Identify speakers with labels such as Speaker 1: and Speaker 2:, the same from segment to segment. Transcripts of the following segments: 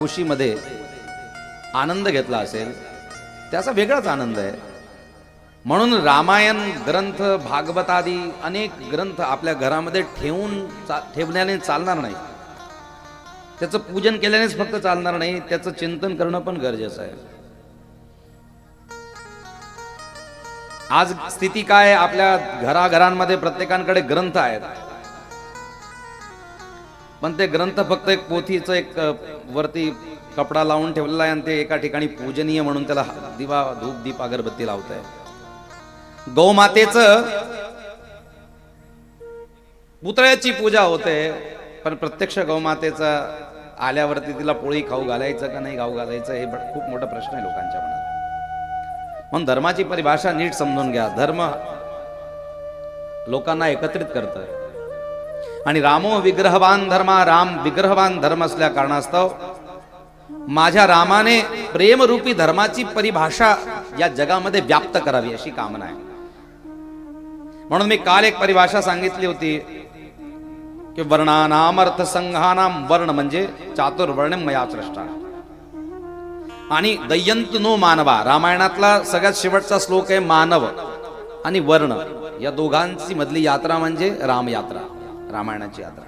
Speaker 1: खुशीमध्ये आनंद घेतला असेल त्याचा वेगळाच आनंद आहे. म्हणून रामायण ग्रंथ, भागवतादी अनेक ग्रंथ आपल्या घरामध्ये ठेवण्याने चालणार नाही. त्याचं पूजन केल्यानेच फक्त चालणार नाही, त्याचं चिंतन करणं पण गरजेचं आहे. आज स्थिती काय, आपल्या घराघरांमध्ये प्रत्येकाकडे ग्रंथ आहेत, पण ते ग्रंथ फक्त एक पोथीचं एक वरती कपडा लावून ठेवलेला आहे आणि ते एका ठिकाणी पूजनीय म्हणून त्याला दिवा धूप दीप अगरबत्ती लावत आहे. गौमातेचं पुतळ्याची पूजा होते, पण प्रत्यक्ष गौमातेचा आल्यावरती तिला पोळी खाऊ घालायचं का नाही खाऊ घालायचं हे खूप मोठा प्रश्न आहे लोकांच्या मनात. म्हणून धर्माची परिभाषा नीट समजून घ्या. धर्म लोकांना एकत्रित करतं आणि रामो विग्रहवान धर्मा, राम विग्रहवान धर्म असल्या कारणास्तव माझ्या रामाने प्रेमरूपी धर्माची परिभाषा या जगामध्ये व्याप्त करावी अशी कामना आहे. म्हणून मी काल एक परिभाषा सांगितली होती की वर्णानाम अर्थ संघानाम, वर्ण म्हणजे चातुर्वर्ण्यम मया सृष्टा, आणि दय्यंत नो मानवा, रामायणातला सगळ्यात शेवटचा श्लोक आहे मानव आणि वर्ण या दोघांची मधली यात्रा म्हणजे राम यात्रा, रामायणाची यात्रा.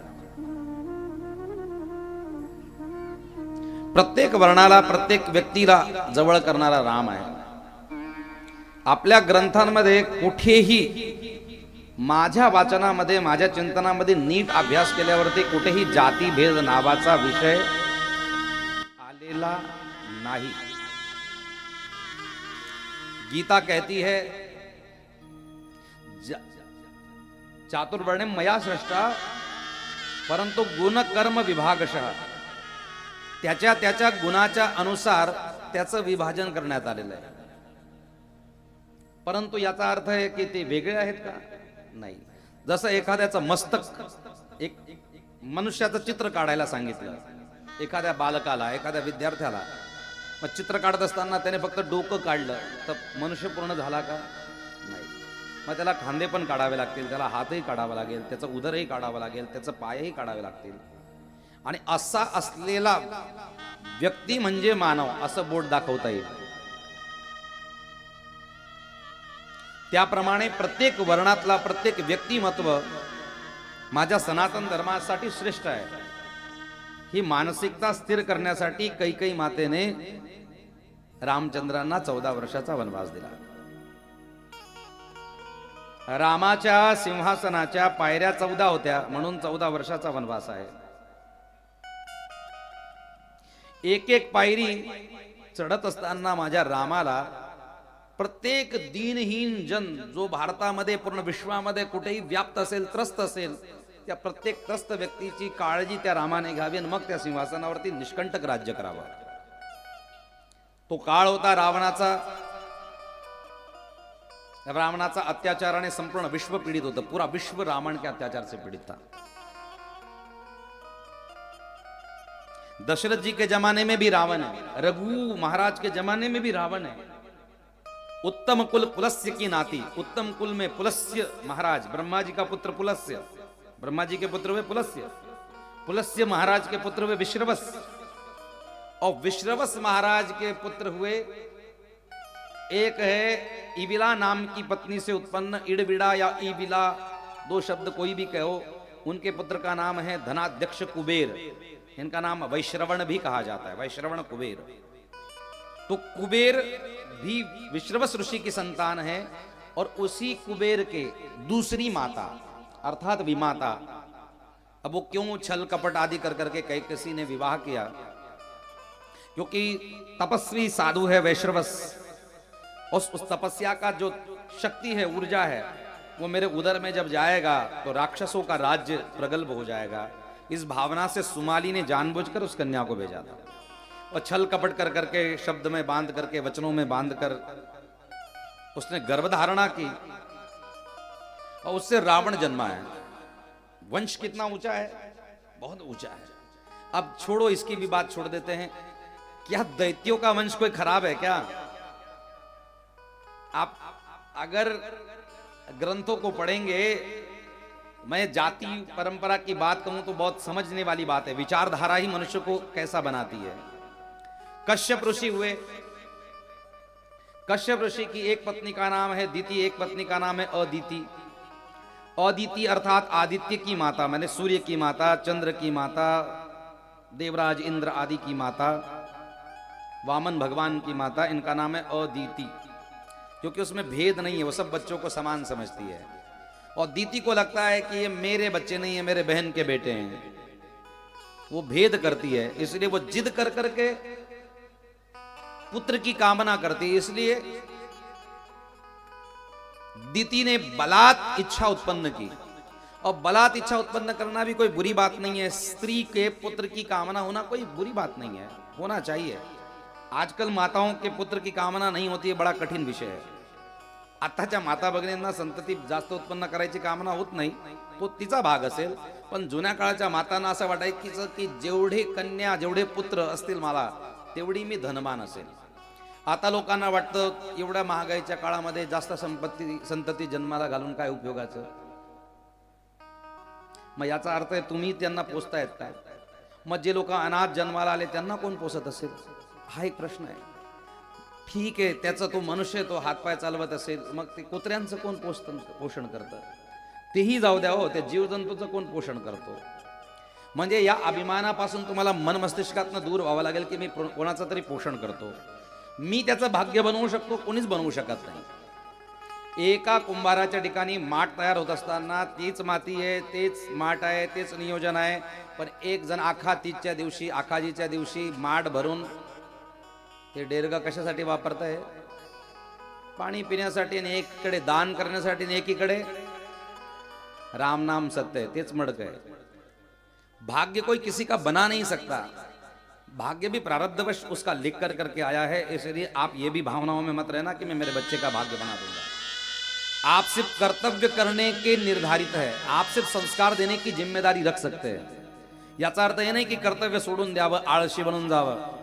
Speaker 1: प्रत्येक वर्णाला, प्रत्येक व्यक्तीला जवळ करणारा राम आहे. आपल्या ग्रंथांमध्ये कुठेही, माझ्या वाचनामध्ये, माझ्या चिंतनामध्ये नीट अभ्यास केल्यावरती कुठेही जाती भेद नावाचा विषय आलेला नाही. गीता कहती है चातुर्वर्ण्यम मया सृष्टा परंतु गुण कर्म विभागशः, त्याच्या त्याच्या गुणाच्या अनुसार त्याचं विभाजन करण्यात आलेलं आहे. परंतु याचा अर्थ आहे की ते वेगळे आहेत का? नाही. जसं एखाद्याचं मस्तक, एक मनुष्याचं चित्र काढायला सांगितलं एखाद्या बालकाला, एखाद्या विद्यार्थ्याला, मग चित्र काढत असताना त्याने फक्त डोकं काढलं तर मनुष्य पूर्ण झाला का? नाही. मग त्याला खांदे पण काढावे लागतील, त्याला हातही काढावा लागेल, त्याचं उदरही काढावं लागेल, त्याचं पायही काढावे लागतील. आणि असा असलेला व्यक्ती म्हणजे मानव असं बोट दाखवता येईल. त्याप्रमाणे प्रत्येक वर्णातला प्रत्येक व्यक्तिमत्व माझ्या सनातन धर्मासाठी श्रेष्ठ आहे. ही मानसिकता स्थिर करण्यासाठी कैकेयी मातेने रामचंद्रांना 14 वर्षाचा वनवास दिला. रामाच्या सिंहासनाच्या पायऱ्या 14 होत्या म्हणून 14 वर्षाचा वनवास आहे. एक एक पायरी चढत असताना माझ्या रामाला प्रत्येक दीनहीन जन जो भारतामध्ये, पूर्ण विश्वामध्ये कुठेही व्याप्त असेल, त्रस्त असेल, त्या प्रत्येक त्रस्त व्यक्तीची काळजी त्या रामाने घ्यावी आणि मग त्या सिंहासनावरती निष्कंटक राज्य करावं. तो काळ होता रावणाचा. रावणाचा अत्याचाराने संपूर्ण विश्व पीडित होतं. पूरा विश्व रावण के अत्याचार से पीड़ित था. दशरथ जी के जमाने में भी रावण है, रघु महाराज के जमाने में भी रावण है. उत्तम कुल पुलस्य की नाती, उत्तम कुल में पुलस्य महाराज, ब्रह्मा जी का पुत्र पुलस्य, ब्रह्मा जी के पुत्र हुए पुलस्य, पुलस्य महाराज के पुत्र हुए विश्रवस, और विश्रवस महाराज के पुत्र हुए एक है इबिला नाम की पत्नी से उत्पन्न, इड़बिड़ा या इबिला, दो शब्द कोई भी कहो. उनके पुत्र का नाम है धनाध्यक्ष कुबेर. इनका नाम वैश्रवण भी कहा जाता है, वैश्रवण कुबेर. तो कुबेर भी विश्रवस ऋषि की संतान है और उसी कुबेर के दूसरी माता अर्थात विमाता. अब वो क्यों छल कपट आदि कर करके कैकसी ने विवाह किया? क्योंकि तपस्वी साधु है वैश्रवस, उस तपस्या का जो शक्ति है, ऊर्जा है, वो मेरे उदर में जब जाएगा तो राक्षसों का राज्य प्रगल्भ हो जाएगा. इस भावना से सुमाली ने जानबूझकर उस कन्या को भेजा था और छल कपट कर करके, शब्द में बांध करके, वचनों में बांध कर उसने गर्भधारणा की और उससे रावण जन्मा है. वंश कितना ऊंचा है, बहुत ऊंचा है. अब छोड़ो, इसकी भी बात छोड़ देते हैं. क्या दैत्यों का वंश कोई खराब है क्या? आप अगर ग्रंथों को पढ़ेंगे, मैं जाति परंपरा की बात कहूं तो बहुत समझने वाली बात है. विचारधारा ही मनुष्य को कैसा बनाती है. कश्यप ऋषि हुए। कश्यप ऋषि की एक पत्नी का नाम है दिति, एक पत्नी का नाम है अदिति। अदिति अर्थात आदित्य की माता, मैंने सूर्य की माता, चंद्र की माता, देवराज इंद्र आदि की माता, वामन भगवान की माता, इनका नाम है अदिति। क्योंकि उसमें भेद नहीं है, वो सब बच्चों को समान समझती है। और दीति को लगता है कि ये मेरे बच्चे नहीं है, मेरे बहन के बेटे हैं, वो भेद करती है। इसलिए वो जिद कर करके पुत्र की कामना करती है। इसलिए दीति ने बलात् इच्छा उत्पन्न की। और बलात् इच्छा उत्पन्न करना भी कोई बुरी बात नहीं है। स्त्री के पुत्र की कामना होना कोई बुरी बात नहीं है, होना चाहिए। आजकल माताओं के पुत्र की कामना नहीं होती है, बड़ा कठीण विषय है। आताच्या माता भगिनींना संतती जास्त उत्पन्न करायची कामना होत नाही, तो तिचा भाग असेल। पण जुन्या काळाच्या मातांना असं वाटायचं की जेवढे कन्या, जेवढे पुत्र असतील मला, तेवढी मी धनवान असेल। आता लोकांना वाटतं एवढ्या महागाईच्या काळामध्ये जास्त संतती जन्माला घालून काय उपयोगाचं। मग याचा अर्थ आहे तुम्ही त्यांना पोसतायत काय? मग जे लोक अनाथ जन्माला आले त्यांना कोण पोसत असेल, हा एक प्रश्न आहे। ठीक आहे, त्याचा तो मनुष्य तो हातपाय चालवत असेल, मग ते कुत्र्यांचं कोण पोषण करतं? तेही जाऊ द्या हो, त्या जीवजंतूचं कोण पोषण करतो? म्हणजे या अभिमानापासून तुम्हाला मन मस्तिष्कातनं दूर व्हावं लागेल की मी कोणाचं तरी पोषण करतो, मी त्याचं भाग्य बनवू शकतो, कोणीच बनवू शकत नाही। एका कुंभाराच्या ठिकाणी माठ तयार होत असताना तीच माती आहे, तेच माठ आहे, तेच नियोजन आहे, पण एक जण आखातीच्या दिवशी, आखाजीच्या दिवशी माठ भरून ते डेरगा कशासाठी वापरताय? पाणी पिण्यासाठी, आणि एकीकडे दान करण्यासाठी, आणि एकीकडे राम नाम सत्य है, तेच मडक है। भाग्य कोई किसी का बना नहीं सकता, भाग्य भी प्रारब्धवश उसका लिख कर करके आया है। इसलिए आप ये भी भावनाओं में मत रहना कि मैं मेरे बच्चे का भाग्य बना दूंगा। आप सिर्फ कर्तव्य करने के निर्धारित है, आप सिर्फ संस्कार देने की जिम्मेदारी रख सकते हैं। याचा अर्थ हे नाही की कर्तव्य सोडून द्यावं, आळशी बनून जावं।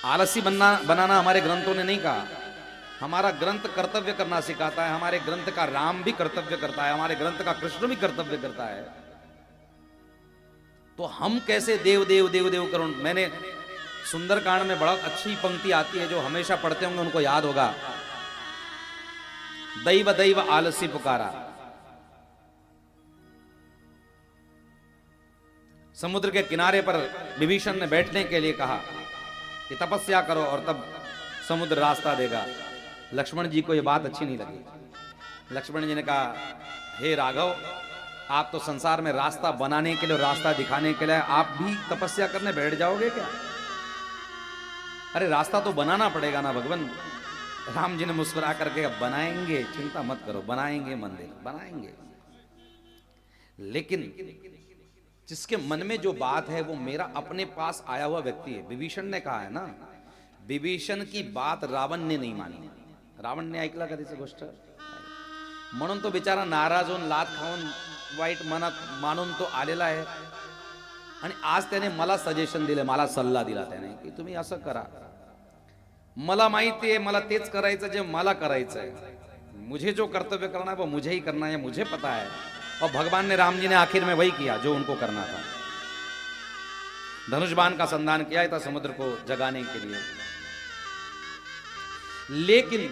Speaker 1: आलसी बनाना हमारे ग्रंथों ने नहीं कहा। हमारा ग्रंथ कर्तव्य करना सिखाता है, हमारे ग्रंथ का राम भी कर्तव्य करता है, हमारे ग्रंथ का कृष्ण भी कर्तव्य करता है। तो हम कैसे देव देव देव देव करूं? मैंने सुंदरकांड में बड़ा अच्छी पंक्ति आती है, जो हमेशा पढ़ते होंगे उनको याद होगा। दैव दैव आलसी पुकारा। समुद्र के किनारे पर विभीषण ने बैठने के लिए कहा कि तपस्या करो और तब समुद्र रास्ता देगा। लक्ष्मण जी को यह बात अच्छी नहीं लगी। लक्ष्मण जी ने कहा, हे राघव, आप तो संसार में रास्ता बनाने के लिए, रास्ता दिखाने के लिए आप भी तपस्या करने बैठ जाओगे क्या? अरे रास्ता तो बनाना पड़ेगा ना भगवान। राम जी ने मुस्कुरा करके, अब बनाएंगे, चिंता मत करो, बनाएंगे, मंदिर बनाएंगे। लेकिन जिसके मन में जो बात है वो मेरा अपने पास आया हुआ व्यक्ति है। विभीषण ने कहा है ना, विभीषण की बात रावण ने नहीं मानी। रावण ने ऐकला का त्याची गोष्ट? म्हणून तो बिचारा नाराज होऊन, लात खाऊन, वाईट मनात मानून तो आलेला आहे। आणि आज त्याने मला सजेशन दिले, मला सल्ला दिला त्याने की तुम्ही असं करा। मला माहिती आहे मला तेच करायचं जे मला करायचं आहे। मुझे जो कर्तव्य करना है वो मुझे ही करना है, मुझे पता है। और भगवान ने, राम जी ने आखिर में वही किया जो उनको करना था। धनुष बाण का संधान किया था समुद्र को जगाने के लिए। लेकिन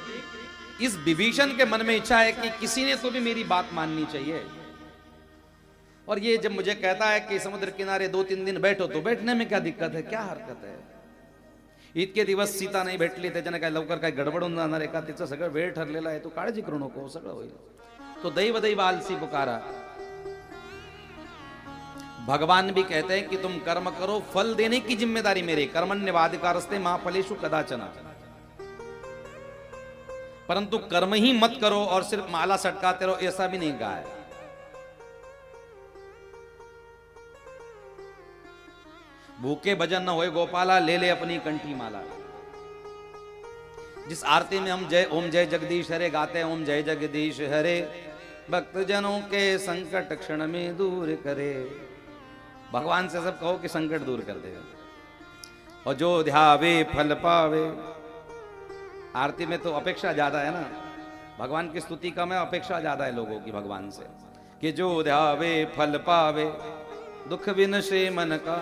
Speaker 1: इस विभीषण के मन में इच्छा है कि किसी ने तो भी मेरी बात माननी चाहिए। और ये जब मुझे कहता है कि समुद्र किनारे 2-3 दिन बैठो, तो बैठने में क्या दिक्कत है, क्या हरकत है? इतके दिवस सीता नाही भेटली, त्याच्याने काय लवकर काय गडबडून जाणार आहे का? तिचं सगळं वेळ ठरलेला आहे, तू काळजी करू नको, सगळं होईल। तो दैव दैव आलसी पुकारा। भगवान भी कहते हैं कि तुम कर्म करो, फल देने की जिम्मेदारी मेरी। कर्मण्यवाधिकारस्ते मा फलेषु कदाचन। परंतु कर्म ही मत करो और सिर्फ माला सटकाते रहो, ऐसा भी नहीं कहा है। भूखे भजन न होए गोपाला, ले ले अपनी कंठी माला। जिस आरती में हम जय ओम जय जगदीश हरे गाते हैं, ओम जय जगदीश हरे, भक्त जनों के संकट क्षण में दूर करे। भगवान से सब कहो कि संकट दूर कर दे, और जो ध्यावे फल पावे। आरती में तो अपेक्षा ज्यादा है ना, भगवान की स्तुति कम है, अपेक्षा ज्यादा है लोगों की भगवान से, कि जो ध्यावे फल पावे, दुख विनशे मन का।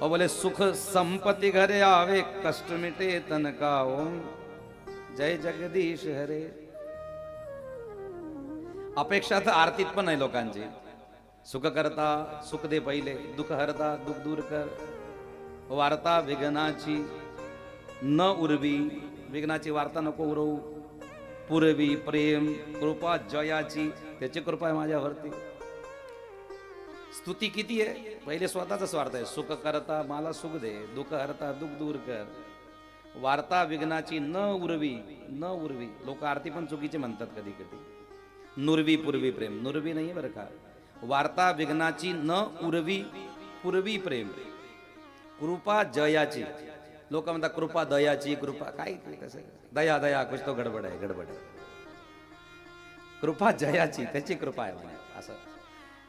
Speaker 1: और बोले सुख संपत्ति घरे आवे कष्ट मिटे तन का ओम जय जगदीश हरे. अपेक्षा तर आरतीत पण नाही लोकांची. सुख करता सुख दे पहिले, दुःख हरता दुःख दूर कर, वार्ता विघ्नाची न उरवी, विघ्नाची वार्ता नको उरवू, पुरवी प्रेम कृपा जयाची, त्याची कृपा आहे माझ्यावरती. स्तुती किती आहे, पहिले स्वतःचा स्वार्थ आहे. सुख करता मला सुख दे, दुःख हरता दुःख दूर कर, वार्ता विघ्नाची न उरवी, न उरवी. लोक आरती पण चुकीचे म्हणतात कधी कधी. नुरवी पूर्वी प्रेम, नुरवी नाही बरं का. वार्ता विघ्नाची न उरवी, पूर्वी प्रेम, कृपा जयाची. लोक म्हणतात कृपा दयाची, कृपा काय तसं, दया दया कुछ तो गडबड आहे, गडबड आहे. कृपा जयाची, त्याची कृपा आहे म्हणे असं.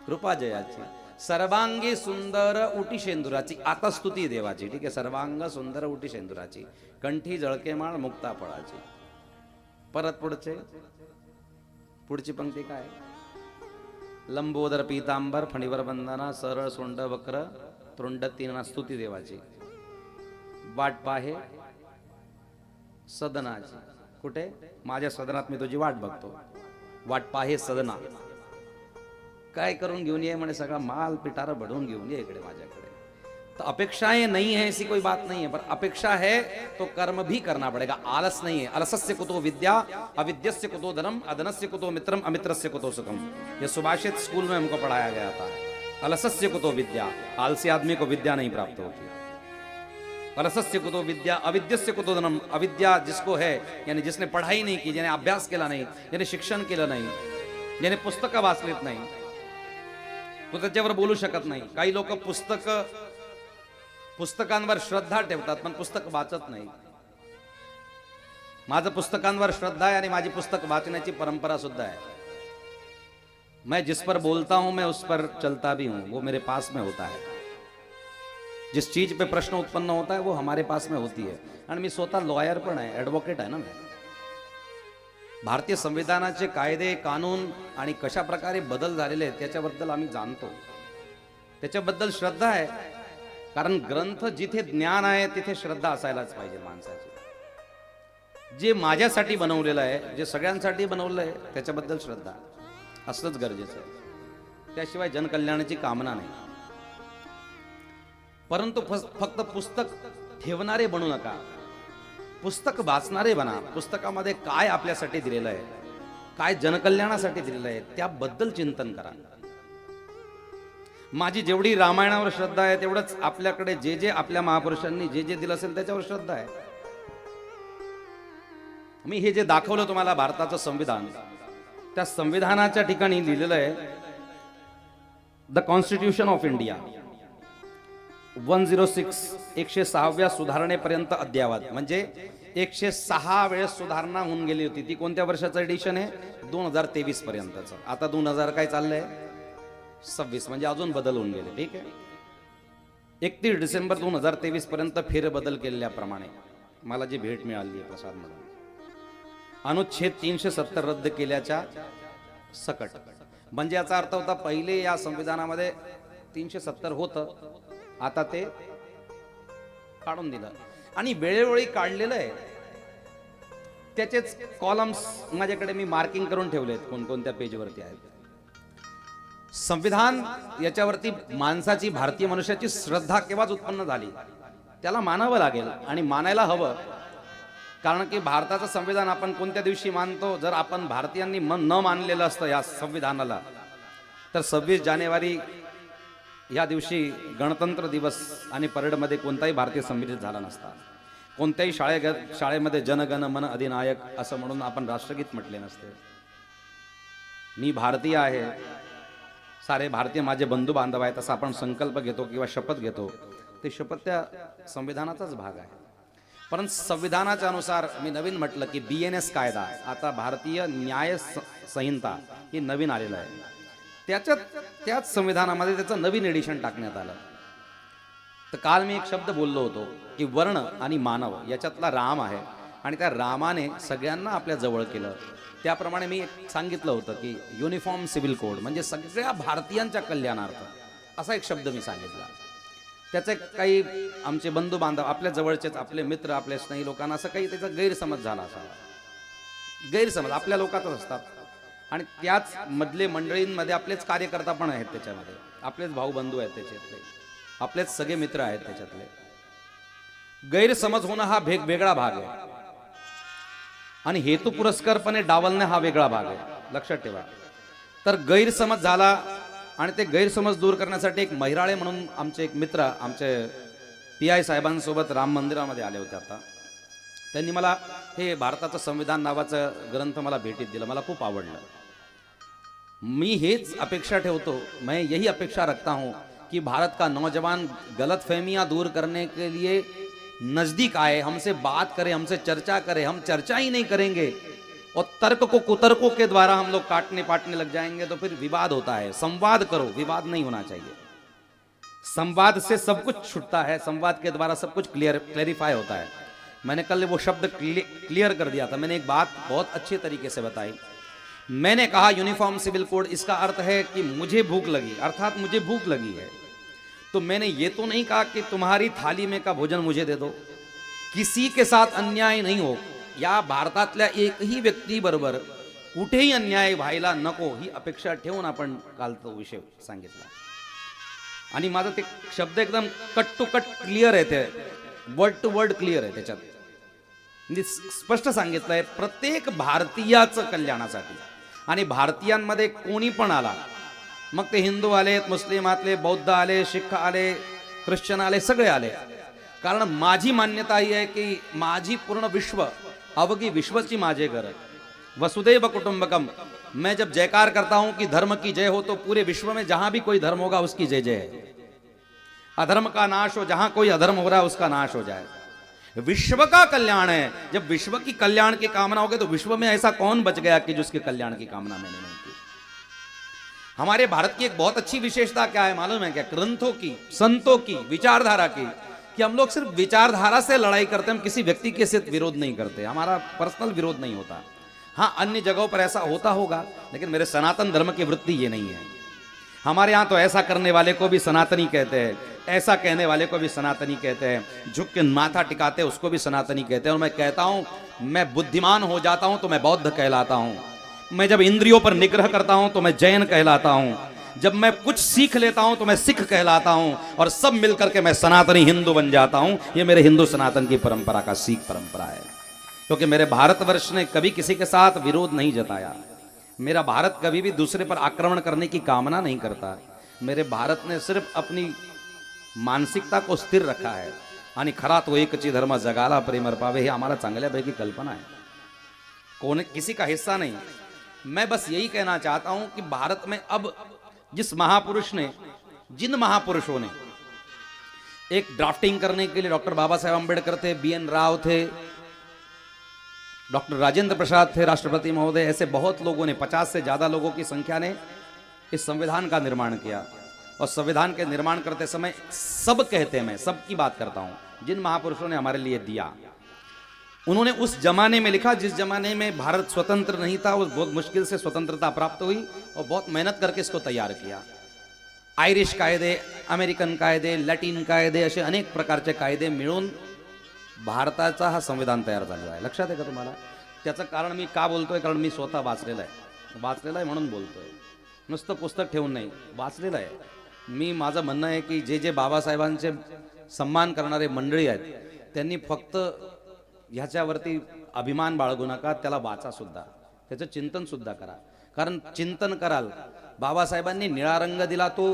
Speaker 1: कृपा जयाची सर्वांगी सुंदर उटी शेंदुराची. आता स्तुती देवाची, ठीक आहे. सर्वांग सुंदर उटी शेंदुराची, कंठी जळके माळ मुक्ता फळाची. परत पुढची पंक्ती काय. लंबोदर पीतांबर फणीवर बंधना, सरळ सोंड वक्र तृंड तीन. स्तुती देवाची. वाट पाहे सदनाची. कुठे, माझ्या सदनात मी तुझी वाट बघतो. वाट पाहे सदना. काय करून घेऊन ये म्हणे, सगळा माल पिटारा बढ़ून घेऊन ये इकडे माझ्याकडे. तो अपेक्षाएं नहीं है ऐसी कोई बात नहीं है, पर अपेक्षा है तो कर्म भी करना पड़ेगा. आलस नहीं है. अलसस्य कुतो विद्या, अविद्यस्य कुतो धनम, अधनस्य कुतो मित्रम, अमित्रस्य कुतो सुखम. ये सुभाषित स्कूल में हमको पढ़ाया गया था. अलसस्य कुतो विद्या, आलसी आदमी को विद्या नहीं प्राप्त होती. अलसस्य कुतो विद्या, अविद्यस्य कुतो धनम. अविद्या जिसको है, यानी जिसने पढ़ाई नहीं की, जिने अभ्यास केला नाही, ज्याने शिक्षण केलं नाही, ज्याने पुस्तकं वाचलीत नाही, तो त्याच्यावर बोलू शकत नाही. काही लोक पुस्तकांवर श्रद्धा ठेवतात पण पुस्तक वाचत नाही. माझं पुस्तकांवर श्रद्धा आहे आणि माझी पुस्तक वाचण्याची परंपरा सुद्धा आहे. मैं जिस पर बोलता हूं मैं उस पर चलता भी हूं, वो मेरे पास में होता है. जिस चीज पे प्रश्न उत्पन्न होता है वो हमारे पास में होती है. आणि मी स्वतः लॉयर पण आहे, ॲडव्होकेट आहे ना मी. भारतीय संविधानाचे कायदे कानून आणि कशा प्रकारे बदल झालेले आहेत त्याच्याबद्दल आम्ही जाणतो. त्याच्याबद्दल श्रद्धा आहे, कारण ग्रंथ जिथे ज्ञान आहे तिथे श्रद्धा असायलाच पाहिजे माणसाची. जे माझ्यासाठी बनवलेलं आहे, जे सगळ्यांसाठी बनवलेलं आहे, त्याच्याबद्दल श्रद्धा असलंच गरजेचं आहे. त्याशिवाय जनकल्याणाची कामना नाही. परंतु फक्त पुस्तक ठेवणारे बनू नका, पुस्तक वाचणारे बना. पुस्तकामध्ये काय आपल्यासाठी दिलेलं आहे, काय जनकल्याणासाठी दिलेलं आहे, त्याबद्दल चिंतन करा. माझी जेवढी रामायणावर श्रद्धा आहे तेवढंच आपल्याकडे जे जे आपल्या महापुरुषांनी जे जे दिलं असेल त्याच्यावर श्रद्धा आहे. मी हे जे दाखवलं तुम्हाला भारताचं संविधान, त्या संविधानाच्या ठिकाणी लिहिलेलं आहे द कॉन्स्टिट्यूशन ऑफ इंडिया 106, 106व्या सुधारणेपर्यंत अद्यावत. म्हणजे 106 वेळेस सुधारणा होऊन गेली होती. ती कोणत्या वर्षाचं एडिशन आहे, 2023 पर्यंतचं. आता 2000 काय चाललंय, 26, म्हणजे अजून बदल होऊन गेले. ठीक आहे. 31 डिसेंबर 2023 पर्यंत फेरबदल केल्याप्रमाणे मला जी भेट मिळाली आहे प्रसाद म्हणून, अनुच्छेद 370 रद्द केल्याच्या सकट. म्हणजे याचा अर्थ होता पहिले या संविधानामध्ये 370 होतं, आता ते काढून दिलं. आणि वेळोवेळी काढलेलं आहे. त्याचेच कॉलम्स माझ्याकडे मी मार्किंग करून ठेवलेत कोणकोणत्या पेजवरती आहेत. संविधान याच्यावरती माणसाची, भारतीय मनुष्याची श्रद्धा केव्हाच उत्पन्न झाली, त्याला मानावं लागेल आणि मानायला हवं. कारण की भारताचं संविधान आपण कोणत्या दिवशी मानतो, जर आपण भारतीयांनी न मानलेलं असतं या संविधानाला, तर 26 जानेवारी या दिवशी गणतंत्र दिवस आणि परेडमध्ये कोणताही भारतीय संमिलित झाला नसता. कोणत्याही शाळेमध्ये जनगण मन अधिनायक असं म्हणून आपण राष्ट्रगीत म्हटले नसते. मी भारतीय आहे, सारे भारतीय माझे बंधू बांधव आहेत, असा आपण संकल्प घेतो किंवा शपथ घेतो. ते शपथ त्या संविधानाचाच भाग आहे. परंतु संविधानाच्या अनुसार मी नवीन म्हटलं की BNS कायदा, आता भारतीय न्याय संहिता, ही नवीन आलेलं आहे. त्याच संविधानामध्ये त्याचं नवीन एडिशन टाकण्यात आलं. तर काल मी एक शब्द बोललो होतो की वर्ण आणि मानव याच्यातला राम आहे आणि त्या रामाने सगळ्यांना आपल्या जवळ केलं. त्याप्रमाणे मी सांगितलं होतं की युनिफॉर्म सिव्हिल कोड म्हणजे सगळ्या भारतीयांच्या कल्याणार्थ, असा एक शब्द मी सांगितला. त्याचे काही आमचे बंधू बांधव, आपल्या जवळचेच, आपले मित्र, आपले स्नेही लोकांना असं काही त्याचा गैरसमज झाला असावा. गैरसमज आपल्या लोकातच असतात आणि त्याच मधले मंडळींमध्ये आपलेच कार्यकर्ता पण आहेत, त्याच्यामध्ये आपलेच भाऊ बंधू आहेत, त्याच्यातले आपलेच सगळे मित्र आहेत. त्याच्यातले गैरसमज होणं हा वेगळा भाग आहे आणि हेतू पुरस्कारपणे डावलणे हा वेगळा भाग आहे, लक्षात ठेवा. तर गैरसमज झाला आणि ते गैरसमज दूर करण्यासाठी एक महिराळे म्हणून आमचे एक मित्र आमचे PI साहेबांसोबत राम मंदिरामध्ये आले होते. आता त्यांनी मला हे भारताचं संविधान नावाचं ग्रंथ मला भेटीत दिलं, मला खूप आवडलं. मी हेच अपेक्षा ठेवतो, मैं यही अपेक्षा रखता हूँ कि भारत का नौजवान गलतफहमियां दूर करने के लिए नजदीक आए, हमसे बात करे, हमसे चर्चा करे. हम चर्चा ही नहीं करेंगे और तर्क को कुतर्कों के द्वारा हम लोग काटने पाटने लग जाएंगे तो फिर विवाद होता है. संवाद करो, विवाद नहीं होना चाहिए. संवाद से सब कुछ छूटता है, संवाद के द्वारा सब कुछ क्लेरिफाई होता है. मैंने कल वो शब्द क्लियर कर दिया था. मैंने एक बात बहुत अच्छे तरीके से बताई. मैंने कहा यूनिफॉर्म सिविल कोड, इसका अर्थ है कि मुझे भूख लगी, अर्थात मुझे भूख लगी है, तो मैंने ये तो नहीं कहा कि तुम्हारी थाली में का भोजन मुझे दे दो. किसी के साथ अन्याय नहीं हो, या भारतातल्या एकही व्यक्ती बरोबर कुठेही अन्याय व्हायला नको ही अपेक्षा ठेवून आपण काल तो विषय सांगितला. आणि माझं ते शब्द एकदम कट टू कट क्लिअर आहे, ते वर्ड टू वर्ड क्लिअर आहे. त्याच्यात म्हणजे स्पष्ट सांगितलंय प्रत्येक भारतीयाचं कल्याणासाठी. आणि भारतीयांमध्ये कोणी पण आला, मग ते हिंदू आले, मुस्लिम आले, बौद्ध आले, शीख आले, ख्रिश्चन आले, सगळे आले. कारण माझी मान्यता ही आहे की माझी पूर्ण विश्व, अवघी विश्वची माझे घर, वसुदैव कुटुंबकम. मैं जब जयकार करता हूं कि धर्म की जय हो, तो पूरे विश्व में जहां भी कोई धर्म होगा उसकी जय जय है. अधर्म का नाश हो, जहां कोई अधर्म हो रहा है उसका नाश हो जाए. विश्व का कल्याण है. जब विश्व की कल्याण की कामना होगी तो विश्व में ऐसा कौन बच गया कि जिसके कल्याण की कामना मैंने नहीं की. हमारे भारत की एक बहुत अच्छी विशेषता क्या है मालूम है क्या? ग्रंथों की, संतों की, विचारधारा की, कि हम लोग सिर्फ विचारधारा से लड़ाई करते हैं, हम किसी व्यक्ति के साथ विरोध नहीं करते, हमारा पर्सनल विरोध नहीं होता. हाँ, अन्य जगहों पर ऐसा होता होगा, लेकिन मेरे सनातन धर्म की वृत्ति ये नहीं है. हमारे यहाँ तो ऐसा करने वाले को भी सनातनी कहते हैं, ऐसा कहने वाले को भी सनातनी कहते हैं, झुक के माथा टिकाते उसको भी सनातनी कहते हैं. और मैं कहता हूँ, मैं बुद्धिमान हो जाता हूँ तो मैं बौद्ध कहलाता हूँ. मैं जब इंद्रियों पर निग्रह करता हूँ तो मैं जैन कहलाता हूँ. जब मैं कुछ सीख लेता हूं तो मैं सिख कहलाता हूं. और सब मिलकर के मैं सनातनी हिंदू बन जाता हूं. ये मेरे हिंदू सनातन की परंपरा का सीख परंपरा है. क्योंकि मेरे भारतवर्ष ने कभी किसी के साथ विरोध नहीं जताया. मेरा भारत कभी भी दूसरे पर आक्रमण करने की कामना नहीं करता. मेरे भारत ने सिर्फ अपनी मानसिकता को स्थिर रखा है. आणि खरा तो एकची धर्म जगाला प्रेमर पावे, ही आम्हाला चांगल्यापैकी कल्पना है. कोण किसी का हिस्सा नहीं. मैं बस यही कहना चाहता हूं कि भारत में अब जिस महापुरुष ने, जिन महापुरुषों ने एक ड्राफ्टिंग करने के लिए डॉक्टर बाबा साहेब अंबेडकर थे, BN राव थे, डॉक्टर राजेंद्र प्रसाद थे, राष्ट्रपति महोदय, ऐसे बहुत लोगों ने, 50 से ज्यादा लोगों की संख्या ने इस संविधान का निर्माण किया. और संविधान के निर्माण करते समय सब कहते हैं, मैं सबकी बात करता हूं, जिन महापुरुषों ने हमारे लिए दिया, उन्होंने उस जमाने में लिखा जिस जमाने में भारत स्वतंत्र नहीं था. उस बहुत मुश्किल से स्वतंत्रता प्राप्त हुई और बहुत मेहनत करके इसको तैयार किया. आयरिश कायदे, अमेरिकन कायदे, लॅटिन कायदे, असे अनेक प्रकारचे कायदे मिळून भारताचा हा संविधान तयार झालेला आहे. लक्षात आहे का तुम्हाला? त्याचं कारण मी का बोलतोय? कारण मी स्वतः वाचलेलं आहे म्हणून बोलतोय. नुसतं पुस्तक ठेवून नाही, वाचलेलं आहे मी. माझं म्हणणं आहे की जे जे बाबासाहेबांचे सन्मान करणारे मंडळी आहेत त्यांनी फक्त ह्याच्यावरती अभिमान बाळगू नका, त्याला वाचा सुद्धा, त्याचं चिंतन सुद्धा करा. कारण चिंतन कराल, बाबासाहेबांनी निळा रंग दिला तो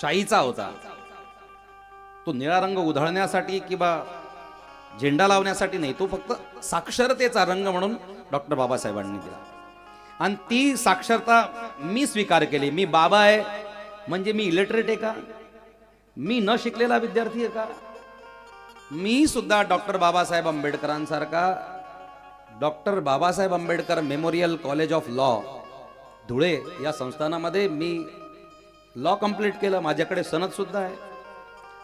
Speaker 1: शाहीचा होता. तो निळा रंग उधळण्यासाठी किंवा झेंडा लावण्यासाठी नाही, तो फक्त साक्षरतेचा रंग म्हणून डॉक्टर बाबासाहेबांनी दिला. आणि ती साक्षरता मी स्वीकार केली. मी बाबा आहे म्हणजे मी इलिटरेट आहे का? मी न शिकलेला विद्यार्थी आहे का? मी सुद्धा डॉक्टर बाबासाहेब आंबेडकरांसारखा, doctor Babasaheb Ambedkar memorial college of law Dhule या संस्थानामध्ये मी लॉ कंप्लीट केलं. माझ्याकडे सनद सुद्धा आहे.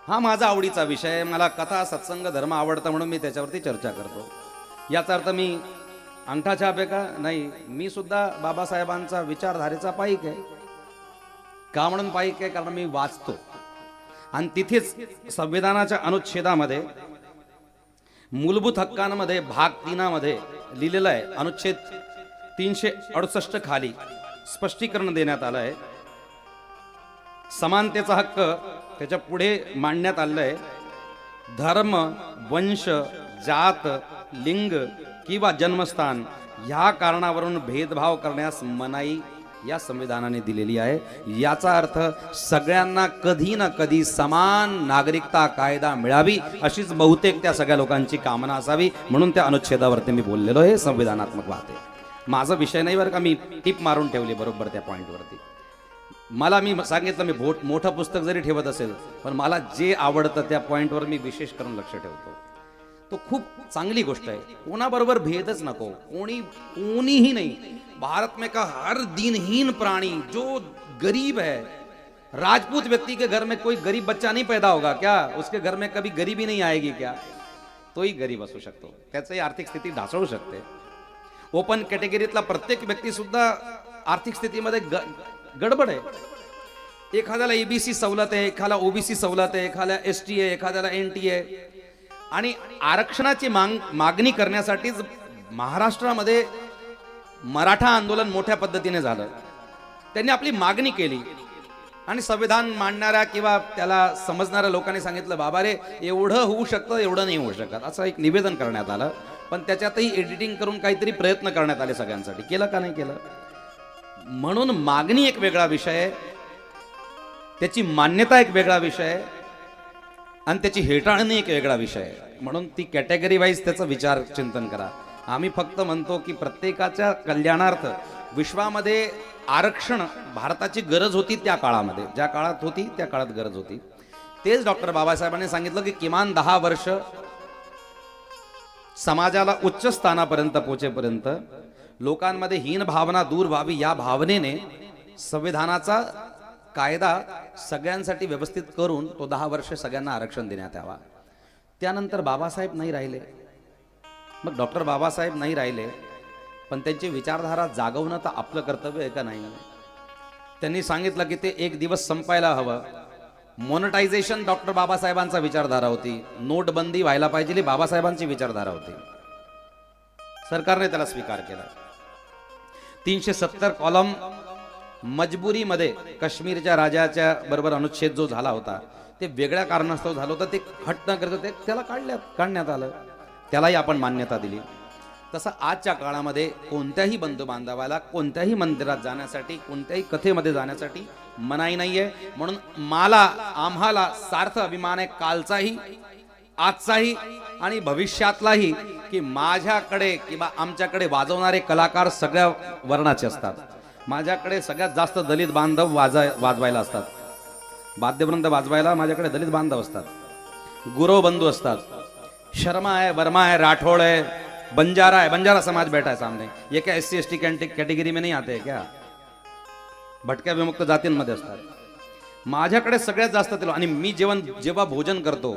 Speaker 1: हा माझा आवडीचा विषय आहे. मला कथा, सत्संग, धर्म आवडतं म्हणून मी त्याच्यावरती चर्चा करतो. याचा अर्थ मी अंगठा छाप आहे का? नाही. मी सुद्धा बाबासाहेबांचा विचारधारेचा पाईक आहे. का म्हणून पाईक आहे? कारण मी वाचतो. आणि तिथेच संविधानाच्या अनुच्छेदामध्ये मूलभूत हक्कांमध्ये भाग 3 मध्ये लिहिलेलं आहे, अनुच्छेद 368 खाली स्पष्टीकरण देण्यात आलं आहे. समानतेचा हक्क त्याच्या पुढे मांडण्यात आलेलं आहे. धर्म, वंश, जात, लिंग किंवा जन्मस्थान ह्या कारणावरून भेदभाव करण्यास मनाई या संविधानाने दिलेली आहे. याचा अर्थ सगळ्यांना कधी ना कधी समान नागरिकता कायदा मिळावी अशीच बहुतेक त्या सगळ्या लोकांची कामना असावी, म्हणून त्या अनुच्छेदावरती मी बोललेलो आहे. संविधानात्मक वाद आहे, माझा विषय नाही बरं का. मी टिप मारून ठेवली बरोबर त्या पॉईंटवरती. मी सांगितलं, मी मोठं पुस्तक जरी ठेवत असेल पण मला जे आवडतं त्या पॉईंटवर मी विशेष करून लक्ष ठेवतो. तो खूप चांगली गोष्ट आहे. कोणाबरोबर भेदच नको, कोणीही नहीं. भारत में का हर दिनहीन प्राणी जो गरीब है, राजपूत व्यक्ति के घर में कोई गरीब बच्चा नहीं पैदा होगा क्या? उसके घर में कभी गरीबी नहीं आएगी क्या? तोही गरीब असू शकतो, त्याची आर्थिक स्थिती ढासळू शकते. ओपन कॅटेगरीतला प्रत्येक व्यक्ती सुद्धा आर्थिक स्थितीमध्ये गडबड आहे. एखाद्याला एबीसी सवलत आहे, एखाद्याला ओबीसी सवलत आहे, एखाद्याला एसटी आहे, एखाद्याला एनटी आहे. आणि आरक्षणाची मागणी करण्यासाठीच महाराष्ट्रामध्ये मराठा आंदोलन मोठ्या पद्धतीने झालं. त्यांनी आपली मागणी केली आणि संविधान मांडणाऱ्या किंवा त्याला समजणाऱ्या लोकांनी सांगितलं, बाबा रे एवढं होऊ शकतं, एवढं नाही होऊ शकत, असं एक निवेदन करण्यात आलं. पण त्याच्यातही एडिटिंग करून काहीतरी प्रयत्न करण्यात आले सगळ्यांसाठी. केलं का नाही केलं? म्हणून मागणी एक वेगळा विषय आहे, त्याची मान्यता एक वेगळा विषय आहे आणि त्याची हेटाळणी एक वेगळा विषय आहे. म्हणून ती कॅटेगरी वाईज त्याचं विचार चिंतन करा. आम्ही फक्त म्हणतो की प्रत्येकाच्या कल्याणार्थ विश्वामध्ये आरक्षण भारताची गरज होती त्या काळामध्ये, ज्या काळात होती त्या काळात गरज होती. तेच डॉक्टर बाबासाहेबांनी सांगितलं की किमान 10 वर्ष समाजाला उच्च स्थानापर्यंत पोहोचेपर्यंत लोकांमध्ये हीन भावना दूर व्हावी या भावनेने संविधानाचा कायदा सगळ्यांसाठी व्यवस्थित करून तो 10 वर्ष सगळ्यांना आरक्षण देण्यात यावा. त्यानंतर बाबासाहेब नाही राहिले. मग डॉक्टर बाबासाहेब नाही राहिले पण त्यांची विचारधारा जागवणं तर आपलं कर्तव्य आहे का नाही? त्यांनी सांगितलं की ते एक दिवस संपायला हवं. मॉनिटायझेशन डॉक्टर बाबासाहेबांचा विचारधारा होती, नोटबंदी व्हायला पाहिजे ही बाबासाहेबांची विचारधारा होती. सरकारने त्याला स्वीकार केला. 370 कॉलम मजबुरीमध्ये काश्मीरच्या राजाच्या बरोबर अनुच्छेद जो झाला होता ते वेगळ्या कारणास्तव झालं होतं, ते हट न करत होते, त्याला काढण्यात आलं, त्यालाही आपण मान्यता दिली. तसं आजच्या काळामध्ये कोणत्याही बंधू बांधवाला कोणत्याही मंदिरात जाण्यासाठी, कोणत्याही कथेमध्ये जाण्यासाठी मनाई नाहीये. म्हणून आम्हाला सार्थ अभिमान आहे, कालचाही, आजचाही आणि भविष्यातलाही, की माझ्याकडे किंवा आमच्याकडे वाजवणारे कलाकार सगळ्या वर्णाचे असतात. माझ्याकडे सगळ्यात जास्त दलित बांधव वाजवायला असतात, वाद्यवृंद वाजवायला माझ्याकडे दलित बांधव असतात, गुरव बंधू असतात, शर्मा है, वर्मा है, राठौड़ है, बंजारा है, बंजारा समाज बैठा है सामने. ये क्या SC ST कैटेगरी में नहीं आते हैं क्या? भटक्या विमुक्त जातींमध्ये असतात. माझ्याकडे सगळ्यात जास्त तेल. आणि मी जेव्हा भोजन करतो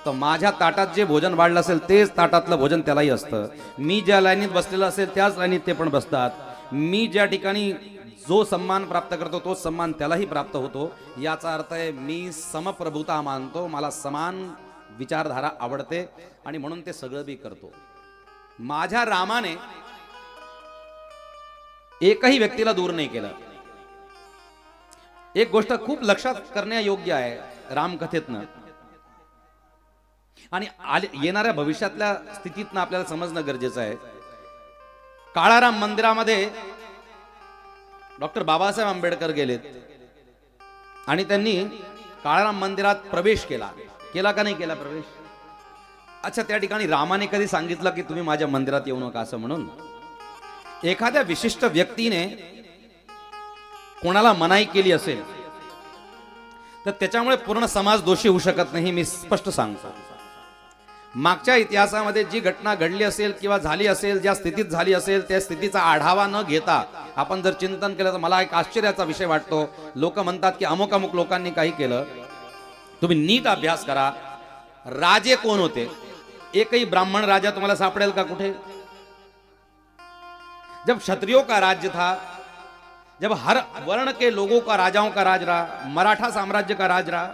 Speaker 1: तर माझ्या ताटात जे भोजन वाढलं असेल तेच ताटातलं भोजन त्यालाही असतं. मी ज्या लाईनीत बसलेलं असेल त्याच लाईनीत ते पण बसतात. मी ज्या ठिकाणी जो सन्मान प्राप्त करतो तोच सन्मान त्यालाही प्राप्त होतो. याचा अर्थ आहे मी समप्रभुता मानतो, मला समान विचारधारा आवडते आणि म्हणून ते सगळं मी करतो. माझ्या रामाने एकही व्यक्तीला दूर नाही केलं. एक गोष्ट खूप लक्षात करण्यायोग्य आहे रामकथेतनं आणि येणाऱ्या भविष्यातल्या स्थितीतनं आपल्याला समजणं गरजेचं आहे. काळाराम मंदिरामध्ये डॉक्टर बाबासाहेब आंबेडकर गेलेत आणि त्यांनी काळाराम मंदिरात प्रवेश केला का नाही केला प्रवेश? अच्छा, त्या ठिकाणी रामाने कधी सांगितलं की तुम्ही माझ्या मंदिरात येऊ नका असं म्हणून? एखाद्या विशिष्ट व्यक्तीने कोणाला मनाई केली असेल तर त्याच्यामुळे पूर्ण समाज दोषी होऊ शकत नाही, मी स्पष्ट सांगतो. मागच्या इतिहासामध्ये जी घटना घडली असेल किंवा झाली असेल, ज्या स्थितीत झाली असेल त्या स्थितीचा आढावा न घेता आपण जर चिंतन केलं तर मला एक आश्चर्याचा विषय वाटतो. लोक म्हणतात की अमुक अमुक लोकांनी काही केलं. तुम्ही नीट अभ्यास करा. राजे कोण होते? एकही ब्राह्मण राजा तुम्हाला सापडेल का कुठे? जब क्षत्रियों का राज्य था, जब हर वर्ण के लोगों का, राजाओं का राज रहा, मराठा साम्राज्य का राज रहा,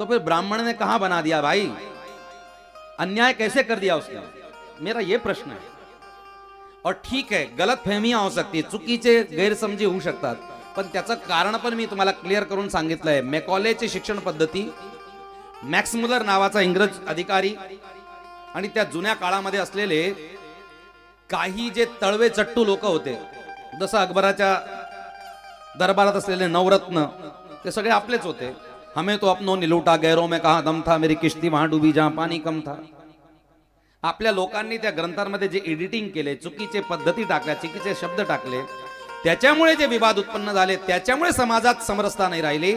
Speaker 1: तो फिर ब्राह्मण ने कहां बना दिया भाई? अन्याय कैसे कर दिया उसने? मेरा यह प्रश्न है। और ठीक आहे, गलत फहमियां हो सकती, चुकीचे गैरसमजी होऊ शकतात, पण त्याचं कारण पण मी तुम्हाला क्लिअर करून सांगितलंय। मॅकॉलेची शिक्षण पद्धती, मॅक्स मुलर नावाचा इंग्रज अधिकारी आणि त्या जुन्या काळामध्ये असलेले काही जे तळवे चट्टू लोक होते, जसं अकबराच्या दरबारात असलेले नवरत्न, ते सगळे आपलेच होते। हमें तो अपनों ने लूटा, गैरों में कहां दम था, मेरी किश्ती वहां डुबी जहां पाणी कम था। आपल्या लोकांनी त्या ग्रंथांमध्ये जे एडिटिंग केले, चुकीचे पद्धती टाकल्या, चुकीचे शब्द टाकले, त्याच्यामुळे जे विवाद उत्पन्न झाले, त्याच्यामुळे समाजात समरसता नाही राहिली।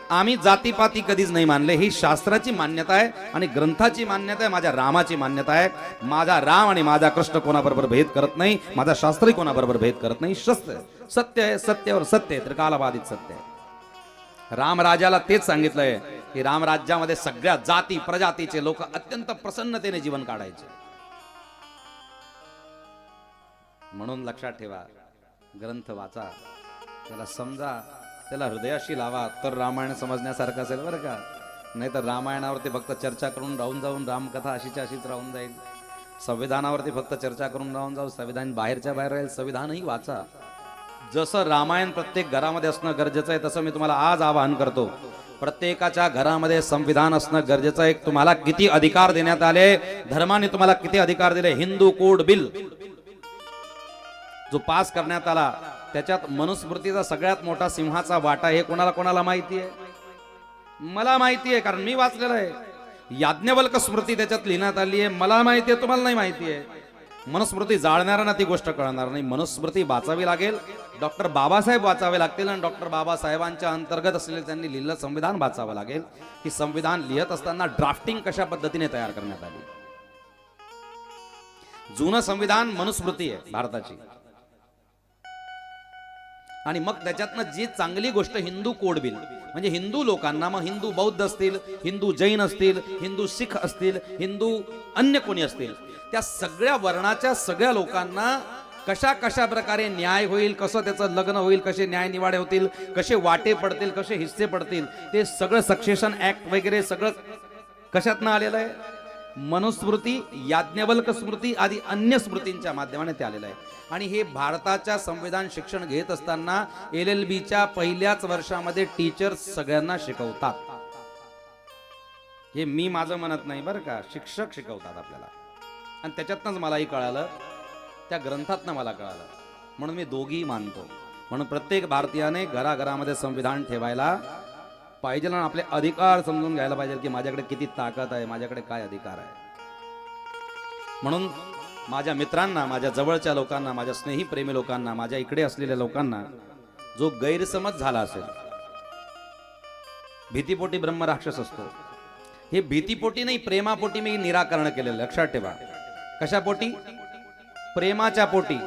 Speaker 1: आम्ही जातीपाती कधीच नाही मानले, ही शास्त्राची मान्यता आहे आणि ग्रंथाची मान्यता आहे, माझ्या रामाची मान्यता आहे। माझा राम आणि माझा कृष्ण कोणाबरोबर भेद करत नाही, माझा शास्त्रही कोणाबरोबर भेद करत नाही। सत्य आहे, सत्यावर सत्य आहे, त्रिकालबाधित सत्य आहे। राम राजाला तेच सांगितलंय की राम राज्यामध्ये सगळ्या जाती प्रजातीचे लोक अत्यंत प्रसन्नतेने जीवन काढायचे। म्हणून लक्षात ठेवा, ग्रंथ वाचा, त्याला समजा, त्याला हृदयाशी लावा, तर रामायण समजण्यासारखं असेल बरं का। नाही तर रामायणावरती फक्त चर्चा करून राहून जाऊन रामकथा अशीच्या अशीच राहून जाईल। संविधानावरती फक्त चर्चा करून राहून जाऊ, संविधान बाहेरच्या बाहेर राहील। संविधानही वाचा। जसं रामायण प्रत्येक घरामध्ये असणं गरजेचं आहे, तसं मी तुम्हाला आज आवाहन करतो, प्रत्येकाच्या घरामध्ये संविधान असणं गरजेचं आहे। तुम्हाला किती अधिकार देण्यात आले, धर्माने तुम्हाला किती अधिकार दिले। हिंदू कोड बिल जो पास करण्यात आला, त्याच्यात मनुस्मृतीचा सगळ्यात मोठा सिंहाचा वाटा हे कोणाला कोणाला माहिती आहे? मला माहिती आहे, कारण मी वाचलेलं आहे। याज्ञवल्क स्मृती त्याच्यात लिहिण्यात आली आहे, मला माहिती आहे, तुम्हाला नाही माहिती आहे। मनुस्मृती जाणणाऱ्यांना ती गोष्ट कळणार नाही। मनुस्मृती वाचावी लागेल, डॉक्टर बाबासाहेब वाचावे लागतील, आणि डॉक्टर बाबासाहेबांच्या अंतर्गत असलेले त्यांनी लिहिलेलं संविधान वाचावं लागेल, की संविधान लिहित असताना ड्राफ्टिंग कशा पद्धतीने तयार करण्यात आली। जुनं संविधान मनुस्मृती आहे भारताची, आणि मग त्याच्यातनं जी चांगली गोष्ट हिंदू कोड बिल, म्हणजे हिंदू लोकांना, मग हिंदू बौद्ध असतील, हिंदू जैन असतील, हिंदू सिख असतील, हिंदू अन्य कोणी असतील, त्या सगळ्या वर्णाच्या सगळ्या लोकांना कशा कशा प्रकारे न्याय होईल, कसं त्याचं लग्न होईल, कसे न्याय निवाडे होतील, कसे वाटे पडतील, कसे हिस्से पडतील, ते सगळं सक्सेशन ऍक्ट वगैरे सगळं कशातनं आलेलं आहे? मनुस्मृती, याज्ञवल्क स्मृती आदी अन्य स्मृतींच्या माध्यमाने ते आलेलं आहे। आणि हे भारताच्या संविधान शिक्षण घेत असताना LLBच्या पहिल्याच वर्षामध्ये टीचर्स सगळ्यांना शिकवतात। हे मी माझं म्हणत नाही बरं का, शिक्षक शिकवतात आपल्याला, आणि त्याच्यातनंच मलाही कळालं, त्या ग्रंथातनं मला कळालं। म्हणून मी दोघी मानतो। म्हणून प्रत्येक भारतीयाने घराघरामध्ये संविधान ठेवायला पाहिजे, आणि आपले अधिकार समजून घ्यायला पाहिजे की माझ्याकडे किती ताकद आहे, माझ्याकडे काय अधिकार आहे। म्हणून माझ्या मित्रांना, माझ्या जवळच्या लोकांना, माझ्या स्नेही प्रेमी लोकांना, माझ्या इकडे असलेल्या लोकांना जो गैरसमज झाला असेल, भीतीपोटी ब्रह्म राक्षस असतो, हे भीतीपोटी नाही, प्रेमापोटी मी निराकरण केलेलं, लक्षात ठेवा। कशापोटी? प्रेमाच्या पोटी।